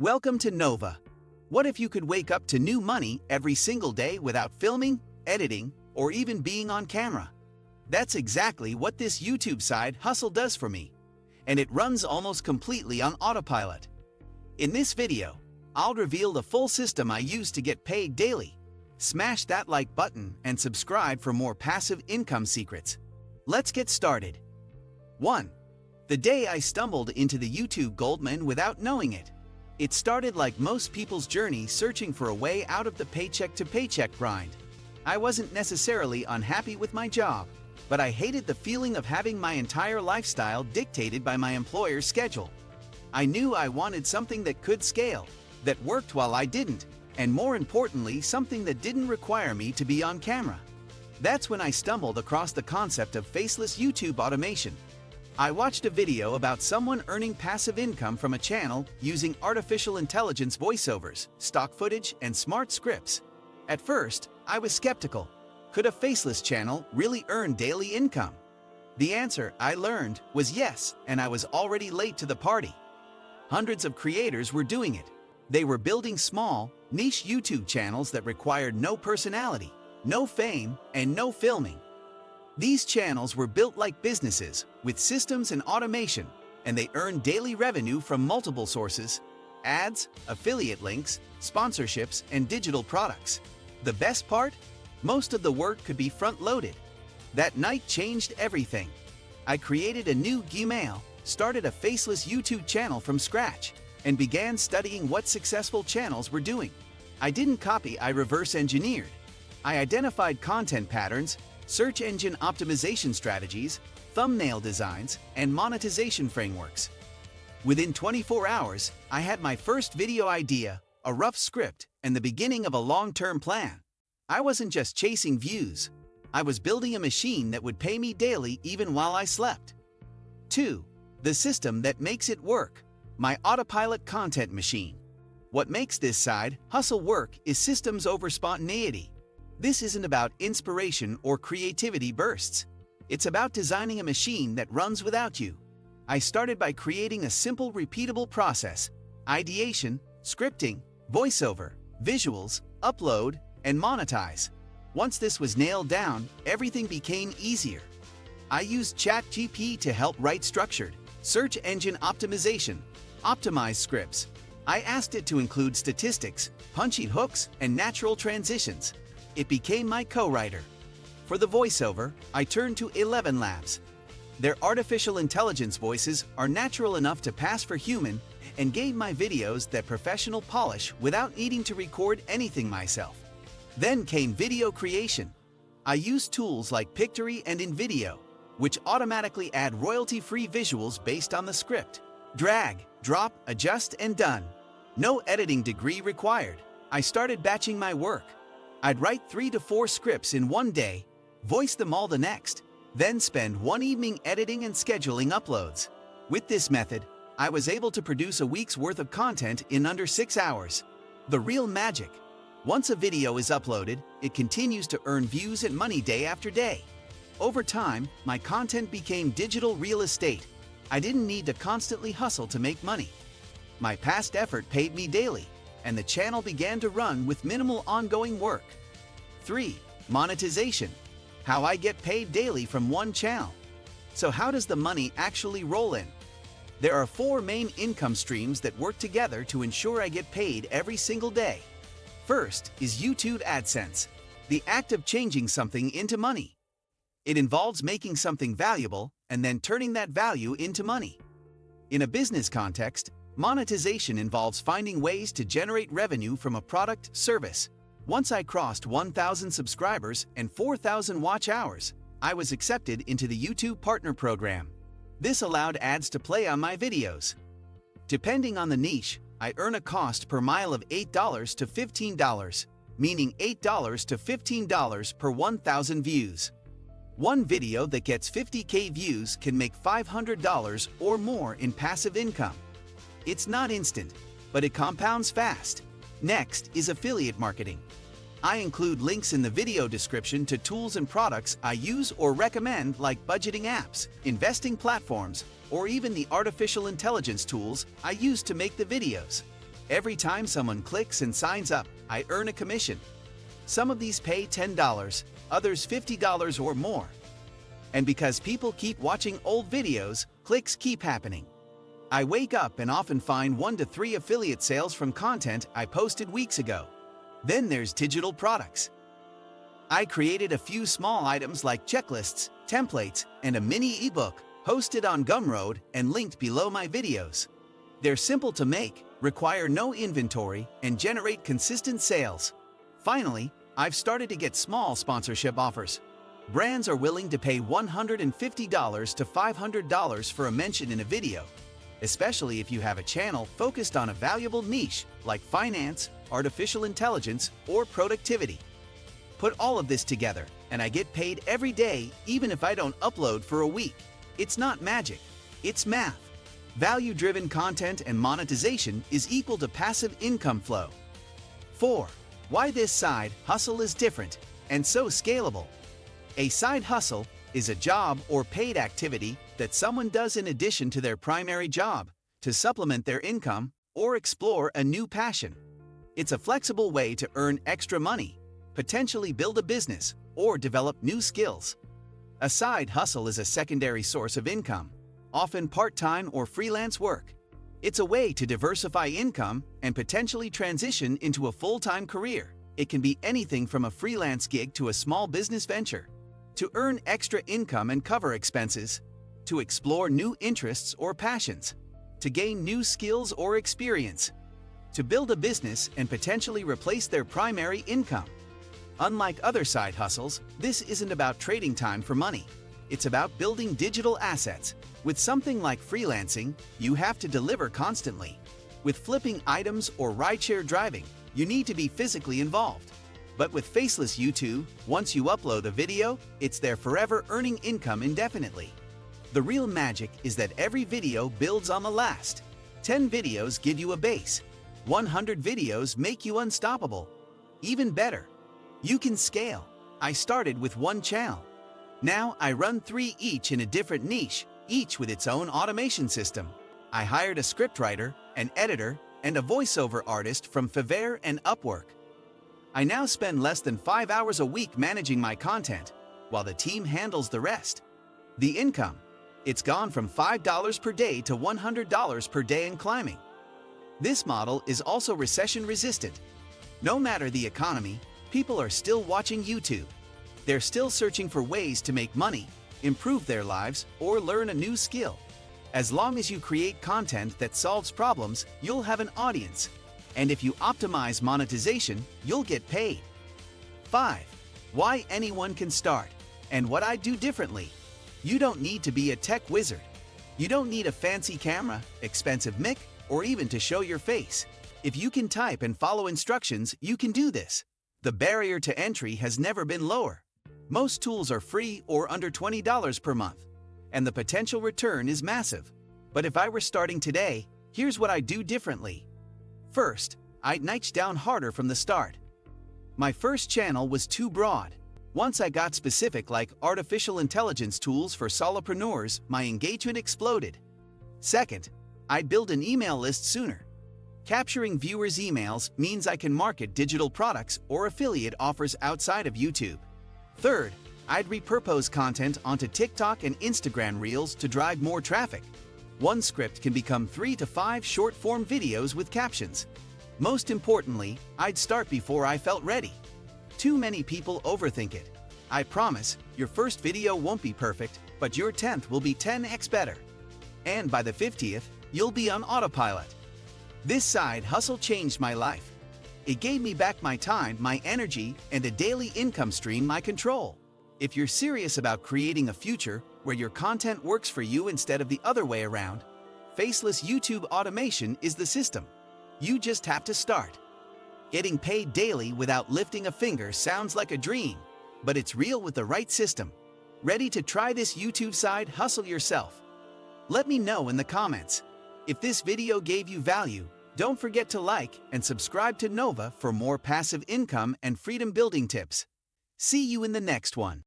Welcome to Nova. What if you could wake up to new money every single day without filming, editing, or even being on camera? That's exactly what this YouTube side hustle does for me, and it runs almost completely on autopilot. In this video, I'll reveal the full system I use to get paid daily. Smash that like button and subscribe for more passive income secrets. Let's get started. 1. The day I stumbled into the YouTube goldmine without knowing it. It started like most people's journey, searching for a way out of the paycheck-to-paycheck grind. I wasn't necessarily unhappy with my job, but I hated the feeling of having my entire lifestyle dictated by my employer's schedule. I knew I wanted something that could scale, that worked while I didn't, and more importantly, something that didn't require me to be on camera. That's when I stumbled across the concept of faceless YouTube automation. I watched a video about someone earning passive income from a channel using artificial intelligence voiceovers, stock footage, and smart scripts. At first, I was skeptical. Could a faceless channel really earn daily income? The answer, I learned, was yes, and I was already late to the party. Hundreds of creators were doing it. They were building small, niche YouTube channels that required no personality, no fame, and no filming. These channels were built like businesses, with systems and automation, and they earned daily revenue from multiple sources: ads, affiliate links, sponsorships, and digital products. The best part? Most of the work could be front-loaded. That night changed everything. I created a new Gmail, started a faceless YouTube channel from scratch, and began studying what successful channels were doing. I didn't copy, I reverse engineered. I identified content patterns, search engine optimization strategies, thumbnail designs, and monetization frameworks. Within 24 hours, I had my first video idea, a rough script, and the beginning of a long-term plan. I wasn't just chasing views. I was building a machine that would pay me daily even while I slept. 2. The system that makes it work. My autopilot content machine. What makes this side hustle work is systems over spontaneity. This isn't about inspiration or creativity bursts. It's about designing a machine that runs without you. I started by creating a simple, repeatable process: ideation, scripting, voiceover, visuals, upload, and monetize. Once this was nailed down, everything became easier. I used ChatGPT to help write structured, search engine optimization, optimized scripts. I asked it to include statistics, punchy hooks, and natural transitions. It became my co-writer. For the voiceover, I turned to 11 Labs. Their artificial intelligence voices are natural enough to pass for human and gave my videos that professional polish without needing to record anything myself. Then came video creation. I used tools like Pictory and InVideo, which automatically add royalty-free visuals based on the script. Drag, drop, adjust, and done. No editing degree required. I started batching my work. I'd write 3 to 4 scripts in one day, voice them all the next, then spend one evening editing and scheduling uploads. With this method, I was able to produce a week's worth of content in under 6 hours. The real magic. Once a video is uploaded, it continues to earn views and money day after day. Over time, my content became digital real estate. I didn't need to constantly hustle to make money. My past effort paid me daily, and the channel began to run with minimal ongoing work. 3. Monetization. How I get paid daily from one channel. So how does the money actually roll in? There are 4 main income streams that work together to ensure I get paid every single day. First is YouTube AdSense, the act of changing something into money. It involves making something valuable and then turning that value into money. In a business context, monetization involves finding ways to generate revenue from a product, service. Once I crossed 1,000 subscribers and 4,000 watch hours, I was accepted into the YouTube Partner Program. This allowed ads to play on my videos. Depending on the niche, I earn a cost per mile of $8 to $15, meaning $8 to $15 per 1,000 views. One video that gets 50K views can make $500 or more in passive income. It's not instant, but it compounds fast. Next is affiliate marketing. I include links in the video description to tools and products I use or recommend, like budgeting apps, investing platforms, or even the artificial intelligence tools I use to make the videos. Every time someone clicks and signs up, I earn a commission. Some of these pay $10, others $50 or more. And because people keep watching old videos, clicks keep happening. I wake up and often find 1 to 3 affiliate sales from content I posted weeks ago. Then there's digital products. I created a few small items like checklists, templates, and a mini ebook hosted on Gumroad and linked below my videos. They're simple to make, require no inventory, and generate consistent sales. Finally, I've started to get small sponsorship offers. Brands are willing to pay $150 to $500 for a mention in a video, especially if you have a channel focused on a valuable niche like finance, artificial intelligence, or productivity. Put all of this together, and I get paid every day even if I don't upload for a week. It's not magic, it's math. Value-driven content and monetization is equal to passive income flow. 4. Why this side hustle is different and so scalable. A side hustle is a job or paid activity that someone does in addition to their primary job to supplement their income or explore a new passion. It's a flexible way to earn extra money, potentially build a business, or develop new skills. A side hustle is a secondary source of income, often part-time or freelance work. It's a way to diversify income and potentially transition into a full-time career. It can be anything from a freelance gig to a small business venture. To earn extra income and cover expenses, to explore new interests or passions, to gain new skills or experience, to build a business and potentially replace their primary income. Unlike other side hustles, this isn't about trading time for money. It's about building digital assets. With something like freelancing, you have to deliver constantly. With flipping items or rideshare driving, you need to be physically involved. But with faceless YouTube, once you upload a video, it's there forever, earning income indefinitely. The real magic is that every video builds on the last. 10 videos give you a base. 100 videos make you unstoppable. Even better, you can scale. I started with 1 channel. Now I run 3 each in a different niche, each with its own automation system. I hired a scriptwriter, an editor, and a voiceover artist from Fiverr and Upwork. I now spend less than 5 hours a week managing my content, while the team handles the rest. The income, it's gone from $5 per day to $100 per day and climbing. This model is also recession-resistant. No matter the economy, people are still watching YouTube. They're still searching for ways to make money, improve their lives, or learn a new skill. As long as you create content that solves problems, you'll have an audience. And if you optimize monetization, you'll get paid. 5. Why anyone can start, and what I do differently. You don't need to be a tech wizard. You don't need a fancy camera, expensive mic, or even to show your face. If you can type and follow instructions, you can do this. The barrier to entry has never been lower. Most tools are free or under $20 per month, and the potential return is massive. But if I were starting today, here's what I do differently. First, I'd niche down harder from the start. My first channel was too broad. Once I got specific, like artificial intelligence tools for solopreneurs, my engagement exploded. Second, I'd build an email list sooner. Capturing viewers' emails means I can market digital products or affiliate offers outside of YouTube. Third, I'd repurpose content onto TikTok and Instagram Reels to drive more traffic. One script can become 3 to 5 short-form videos with captions. Most importantly, I'd start before I felt ready. Too many people overthink it. I promise, your first video won't be perfect, but your 10th will be 10x better. And by the 50th, you'll be on autopilot. This side hustle changed my life. It gave me back my time, my energy, and a daily income stream I control. If you're serious about creating a future where your content works for you instead of the other way around, faceless YouTube automation is the system. You just have to start. Getting paid daily without lifting a finger sounds like a dream, but it's real with the right system. Ready to try this YouTube side hustle yourself? Let me know in the comments. If this video gave you value, don't forget to like and subscribe to Nova for more passive income and freedom building tips. See you in the next one.